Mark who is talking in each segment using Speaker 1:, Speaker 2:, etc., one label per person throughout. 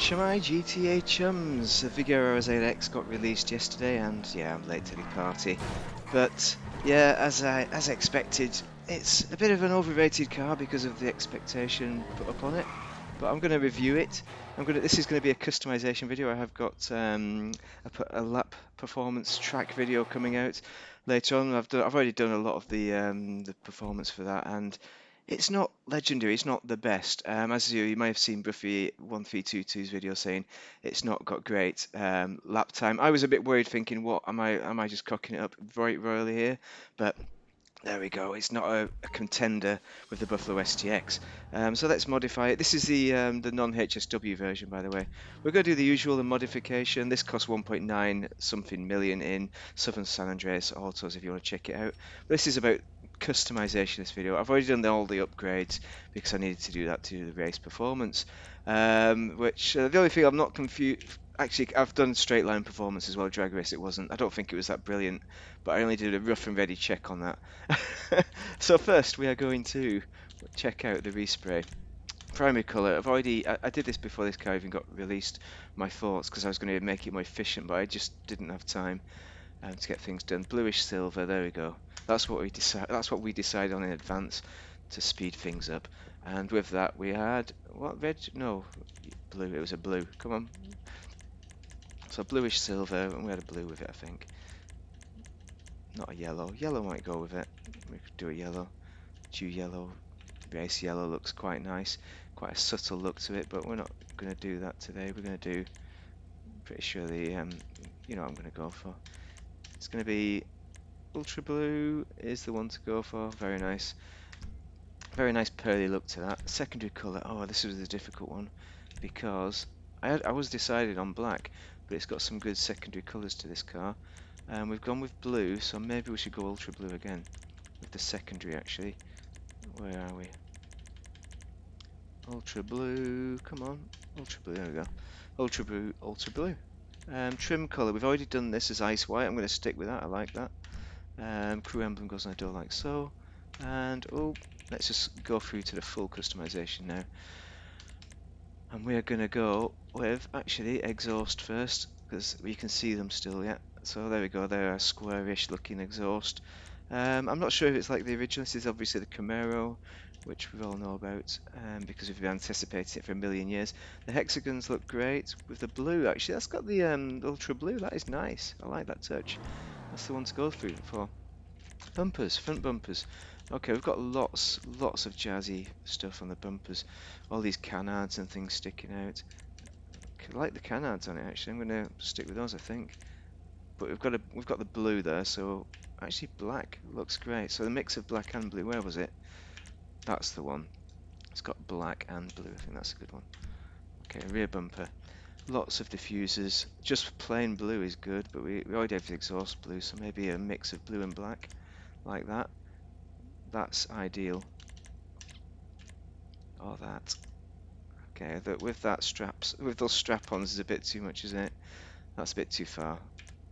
Speaker 1: Shemai GTA chums, Vigero ZX got released yesterday, and yeah, I'm late to the party. But yeah, as expected, it's a bit of an overrated car because of the expectation put upon it. But I'm going to review it. This is going to be a customization video. I have got a lap performance track video coming out later on. I've already done a lot of the performance for that, and it's not legendary. It's not the best. As you may have seen Buffy1322's video saying it's not got great lap time. I was a bit worried, thinking, "What am I just cocking it up right royally here?" But there we go. It's not a contender with the Buffalo STX. So let's modify it. This is the non-HSW version, by the way. We're going to do the usual, the modification. This costs 1.9 something million in Southern San Andreas Autos if you want to check it out. This is about customization, this video. I've already done all the upgrades because I needed to do that to the race performance. The only thing I'm not confused. Actually, I've done straight line performance as well, drag race. It wasn't. I don't think it was that brilliant, but I only did a rough and ready check on that. So first we are going to check out the respray. Primary colour, I did this before this car even got released, my thoughts, because I was going to make it more efficient, but I just didn't have time to get things done. Bluish silver, there we go. That's what we decided on in advance to speed things up. And with that we had, what, red? No, blue, it was a blue, come on. So bluish silver, and we had a blue with it, I think. Not a yellow. Yellow might go with it. We could do a yellow. Dew yellow. Base yellow looks quite nice. Quite a subtle look to it, but we're not going to do that today. We're going to do, pretty sure you know what I'm going to go for. It's going to be ultra blue is the one to go for. Very nice. Very nice pearly look to that. Secondary colour. Oh, this was a difficult one because I was decided on black, but it's got some good secondary colours to this car. We've gone with blue, so maybe we should go ultra blue again with the secondary actually. Where are we? Ultra blue, come on. Ultra blue, there we go. Ultra blue, ultra blue. Trim colour, we've already done this as ice white. I'm going to stick with that, I like that. Crew emblem goes on a door like so. And, oh, let's just go through to the full customization now. And we're going to go with, actually, exhaust first, because we can see them still, yeah. So there we go, they're a squarish looking exhaust. I'm not sure if it's like the original. This is obviously the Camaro, which we all know about because we've anticipated it for a million years. The hexagons look great with the blue. Actually, that's got the ultra blue. That is nice. I like that touch. That's the one to go through for. Bumpers, front bumpers. Okay, we've got lots of jazzy stuff on the bumpers. All these canards and things sticking out. I like the canards on it. Actually, I'm going to stick with those, I think. But we've got the blue there, so actually black looks great. So the mix of black and blue, where was it? That's the one. It's got black and blue. I think that's a good one. Okay, rear bumper. Lots of diffusers. Just plain blue is good, but we already have the exhaust blue, so maybe a mix of blue and black, like that. That's ideal. Or that. Okay, with those strap-ons is a bit too much, isn't it? That's a bit too far.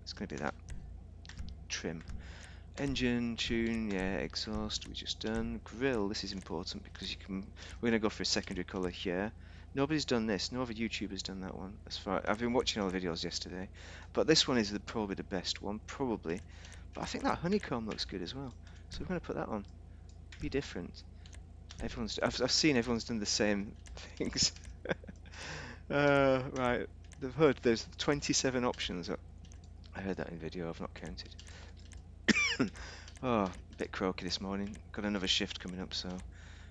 Speaker 1: It's going to be that. Trim. Engine, tune, yeah, exhaust, we just done. Grill, this is important because we're going to go for a secondary colour here. Nobody's done this, no other YouTuber's done that one. I've been watching all the videos yesterday, but this one is probably the best one, probably. But I think that honeycomb looks good as well, so we're going to put that on. Be different. I've seen everyone's done the same things. Right, the hood, there's 27 options. I heard that in video, I've not counted. Oh, a bit croaky this morning. Got another shift coming up, so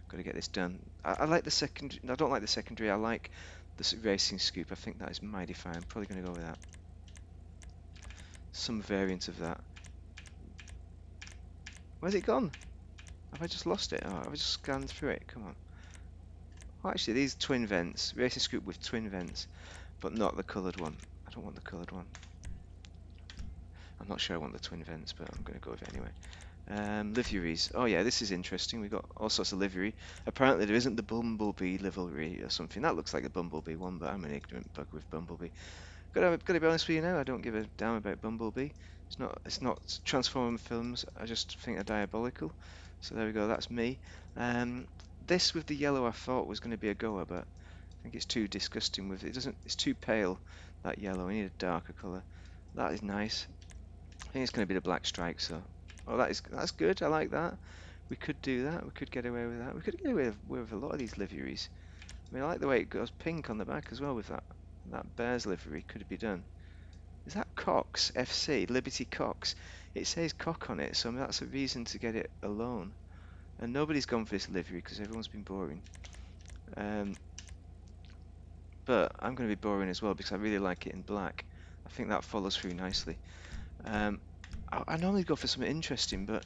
Speaker 1: got to get this done. I like the secondary. I don't like the secondary. I like the racing scoop. I think that is mighty fine. I'm probably going to go with that. Some variant of that. Where's it gone? Have I just lost it? Oh, have I just scanned through it? Come on. Oh, actually, these twin vents. Racing scoop with twin vents, but not the coloured one. I don't want the coloured one. I'm not sure I want the twin vents, but I'm going to go with it anyway. Liveries. Oh yeah, this is interesting. We've got all sorts of livery. Apparently there isn't the Bumblebee livery or something. That looks like the Bumblebee one, but I'm an ignorant bug with Bumblebee. Gotta be honest with you now, I don't give a damn about Bumblebee. It's not Transformer films, I just think they're diabolical. So there we go, that's me. This with the yellow I thought was going to be a goer, but I think it's too disgusting with it. It's too pale, that yellow. We need a darker colour. That is nice. I think it's going to be the black stripes though. Oh, that's good. I like that. We could do that. We could get away with that. We could get away with a lot of these liveries. I mean, I like the way it goes pink on the back as well with that. That bear's livery could be done. Is that Cox FC Liberty Cox? It says cock on it, so I mean, that's a reason to get it alone. And nobody's gone for this livery because everyone's been boring. But I'm going to be boring as well because I really like it in black. I think that follows through nicely. I normally go for something interesting, but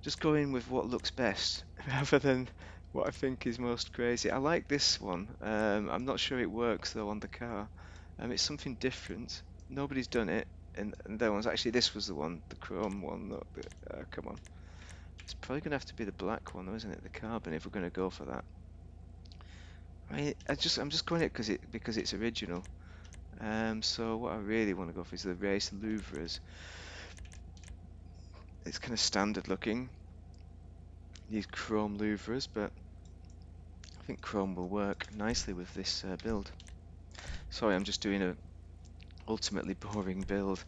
Speaker 1: just go in with what looks best rather than what I think is most crazy. I like this one. I'm not sure it works though on the car. It's something different. Nobody's done it, and that one's actually, this was the one, the chrome one. Look, come on. It's probably going to have to be the black one, though, isn't it? The carbon, if we're going to go for that. I mean, I'm just going it because it's original. So what I really want to go for is the race louvres. It's kind of standard looking, these chrome louvres, but I think chrome will work nicely with this build. Sorry, I'm just doing a ultimately boring build.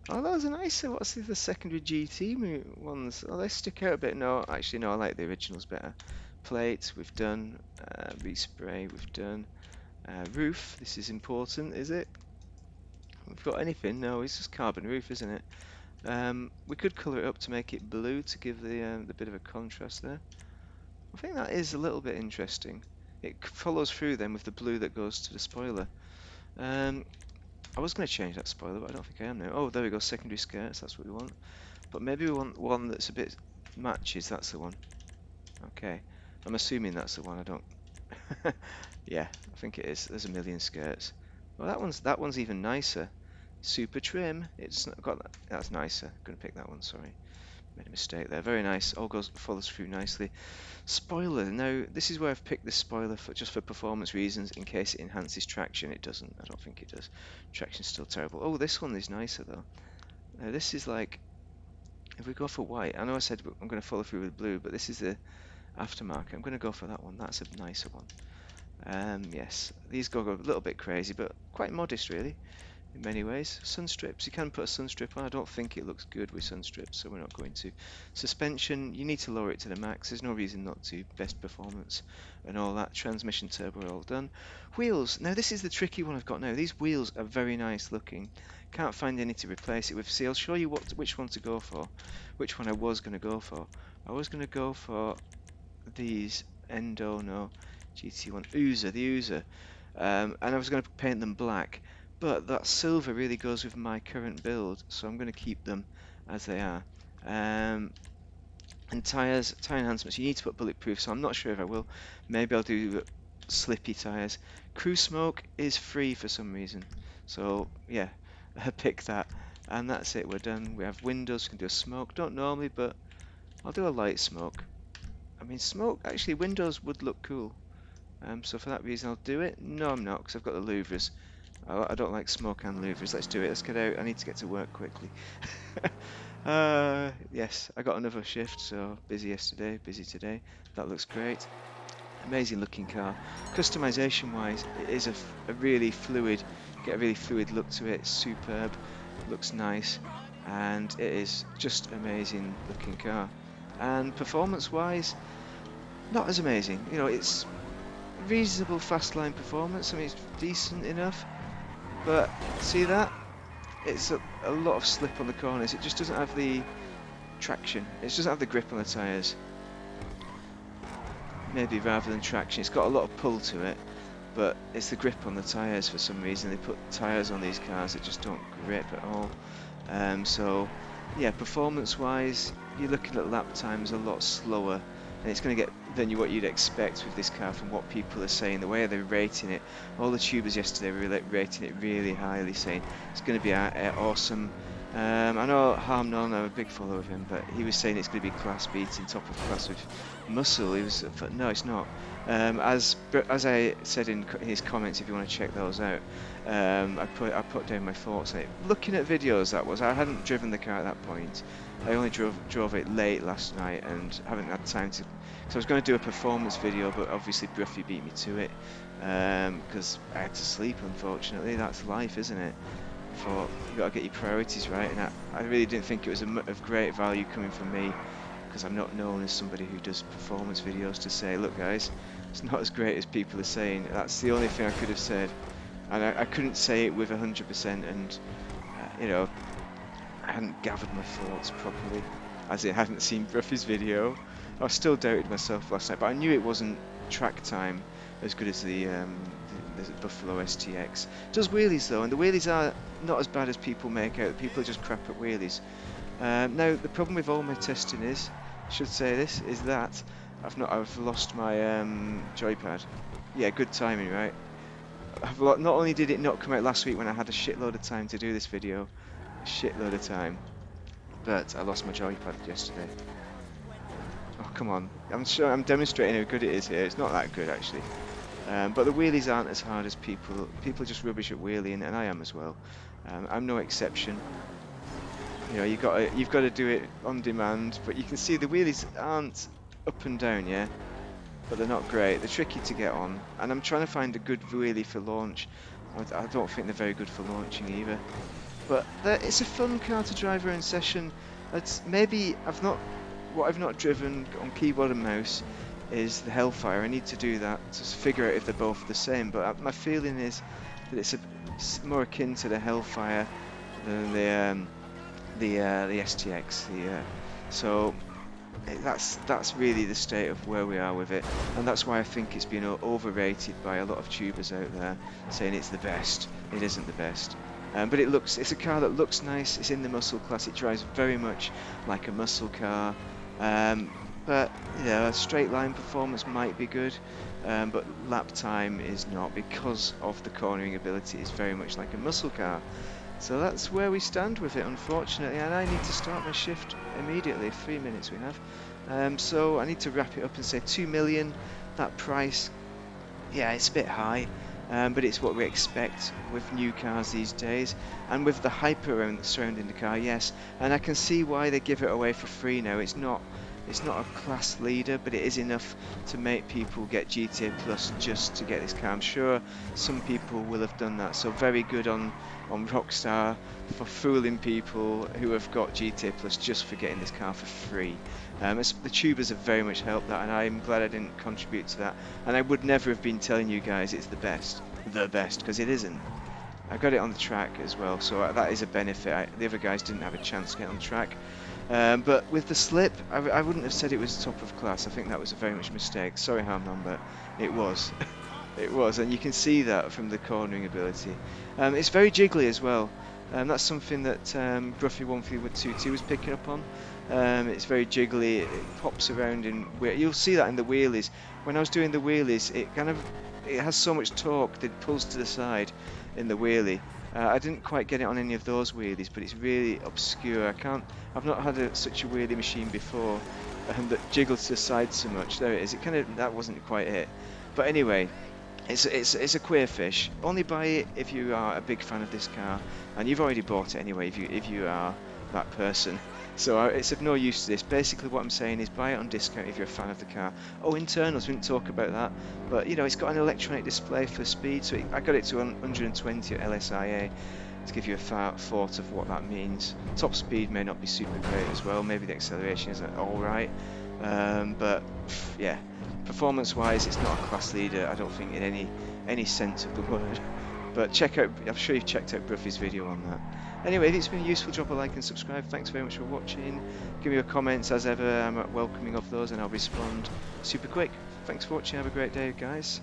Speaker 1: Oh, that was a nicer. What's the secondary GT ones? Oh, they stick out a bit. No, actually, no, I like the originals better. Plate, we've done. Respray, we've done. Roof, this is important, is it? We've got anything? No, it's just carbon roof, isn't it? We could colour it up to make it blue to give the bit of a contrast there. I think that is a little bit interesting. It follows through then with the blue that goes to the spoiler. I was going to change that spoiler, but I don't think I am now. Oh, there we go, secondary skirts, that's what we want. But maybe we want one that's a bit matches, that's the one. Okay, I'm assuming that's the one, I don't... Yeah, I think it is. There's a million skirts. Well, that one's even nicer. Super trim. It's not got that. That's nicer. I'm gonna pick that one. Sorry, made a mistake there. Very nice. All follows through nicely. Spoiler. Now this is where I've picked this spoiler just for performance reasons, in case it enhances traction. It doesn't. I don't think it does. Traction's still terrible. Oh, this one is nicer though. Now this is like, if we go for white. I know I said I'm going to follow through with blue, but this is the aftermarket. I'm going to go for that one. That's a nicer one. Yes, these go a little bit crazy, but quite modest really, in many ways. Sun strips, you can put a sun strip on. I don't think it looks good with sun strips, so we're not going to. Suspension, you need to lower it to the max. There's no reason not to. Best performance and all that. Transmission, turbo are all done. Wheels, now this is the tricky one I've got now. These wheels are very nice looking. Can't find any to replace it with. See, I'll show you which one to go for. Which one I was going to go for. I was going to go for these Endo, no, GT1 Oozer, the Oozer, and I was going to paint them black, but that silver really goes with my current build, so I'm going to keep them as they are. And tyre enhancements, you need to put bulletproof, so I'm not sure if I will. Maybe I'll do slippy tyres. Cruise smoke is free for some reason, so yeah, pick that, and that's it, we're done. We have windows, we can do a smoke, don't normally, but I'll do a light smoke. I mean, smoke, actually, windows would look cool. So for that reason, I'll do it. No, I'm not, because I've got the louvres. I don't like smoke and louvres. Let's do it. Let's get out. I need to get to work quickly. Yes, I got another shift, so busy yesterday, busy today. That looks great. Amazing looking car. Customization wise, it is a really fluid, get a really fluid look to it. It's superb, looks nice, and it is just amazing looking car. And performance wise, not as amazing. You know, it's reasonable fast line performance. I mean, it's decent enough, but see that? It's a lot of slip on the corners. It just doesn't have the traction. It just doesn't have the grip on the tyres. Maybe rather than traction, it's got a lot of pull to it, but it's the grip on the tyres for some reason. They put tyres on these cars that just don't grip at all. So yeah, performance wise, you're looking at lap times a lot slower, and it's going to get than what you'd expect with this car from what people are saying, the way they're rating it. All the tubers yesterday were rating it really highly, saying it's going to be awesome, I know Harm None, I'm a big follower of him, but he was saying it's going to be class beating, top of class with muscle. He was, but no, it's not. As I said in his comments, if you want to check those out, I put down my thoughts on it. Looking at videos, I hadn't driven the car at that point. I only drove it late last night and haven't had time to. So I was going to do a performance video, but obviously Bruffy beat me to it because I had to sleep. Unfortunately, that's life, isn't it? Thought you got to get your priorities right, and I really didn't think it was of great value coming from me, because I'm not known as somebody who does performance videos, to say, look guys, it's not as great as people are saying. That's the only thing I could have said, and I couldn't say it with 100%, and you know, I hadn't gathered my thoughts properly, as I hadn't seen Bruffy's video. I still doubted myself last night, but I knew it wasn't track time as good as the Buffalo STX. It does wheelies though, and the wheelies are not as bad as people make out. People are just crap at wheelies. Now the problem with all my testing is, I should say this, is that I've lost my joypad. Yeah, good timing, right? Not only did it not come out last week when I had a shitload of time to do this video, a shitload of time, but I lost my joypad yesterday. Oh come on! I'm sure I'm demonstrating how good it is here. It's not that good actually. But the wheelies aren't as hard as people. People are just rubbish at wheeling, and I am as well. I'm no exception. You know, you've got to do it on demand. But you can see the wheelies aren't up and down, yeah. But they're not great. They're tricky to get on, and I'm trying to find a good wheelie for launch. I don't think they're very good for launching either. But it's a fun car to drive around session. Maybe what I've not driven on keyboard and mouse is the Hellfire. I need to do that to figure out if they're both the same, but my feeling is that it's more akin to the Hellfire than the STX. So that's really the state of where we are with it, and that's why I think it's been overrated by a lot of tubers out there, saying it's the best. It isn't the best. But it's a car that looks nice. It's in the muscle class. It drives very much like a muscle car. But you know, a straight line performance might be good, but lap time is not, because of the cornering ability. It's very much like a muscle car. So that's where we stand with it, unfortunately, and I need to start my shift immediately. 3 minutes we have. So I need to wrap it up and say 2 million, that price, yeah, it's a bit high, but it's what we expect with new cars these days, and with the hype surrounding the car, yes, and I can see why they give it away for free now. It's not a class leader, but it is enough to make people get GTA Plus just to get this car. I'm sure some people will have done that, so very good on Rockstar for fooling people who have got GTA Plus just for getting this car for free. The tubers have very much helped that, and I'm glad I didn't contribute to that, and I would never have been telling you guys it's the best, because it isn't. I got it on the track as well, so that is a benefit. The other guys didn't have a chance to get on the track. But with the slip, I wouldn't have said it was top of class. I think that was a very much a mistake. Sorry, Harmon, but it was. It was, and you can see that from the cornering ability. It's very jiggly as well. That's something that Bruffy1322 was picking up on. It's very jiggly. It pops around you'll see that in the wheelies. When I was doing the wheelies, it has so much torque that it pulls to the side in the wheelie. I didn't quite get it on any of those wheelies, but it's really obscure. I've not had such a wheelie machine before that jiggles to the side so much. There it is. That wasn't quite it. But anyway, it's a queer fish. Only buy it if you are a big fan of this car, and you've already bought it anyway if you are that person. So it's of no use to this. Basically what I'm saying is buy it on discount if you're a fan of the car. Oh, internals, we didn't talk about that, but you know, it's got an electronic display for speed, so I got it to 120 at LSIA to give you a thought of what that means. Top speed may not be super great as well, maybe the acceleration isn't alright, but yeah, performance wise it's not a class leader, I don't think, in any sense of the word. But I'm sure you've checked out Bruffy's video on that. Anyway, if it's been useful, drop a like and subscribe. Thanks very much for watching. Give me your comments as ever. I'm welcoming of those, and I'll respond super quick. Thanks for watching. Have a great day, guys.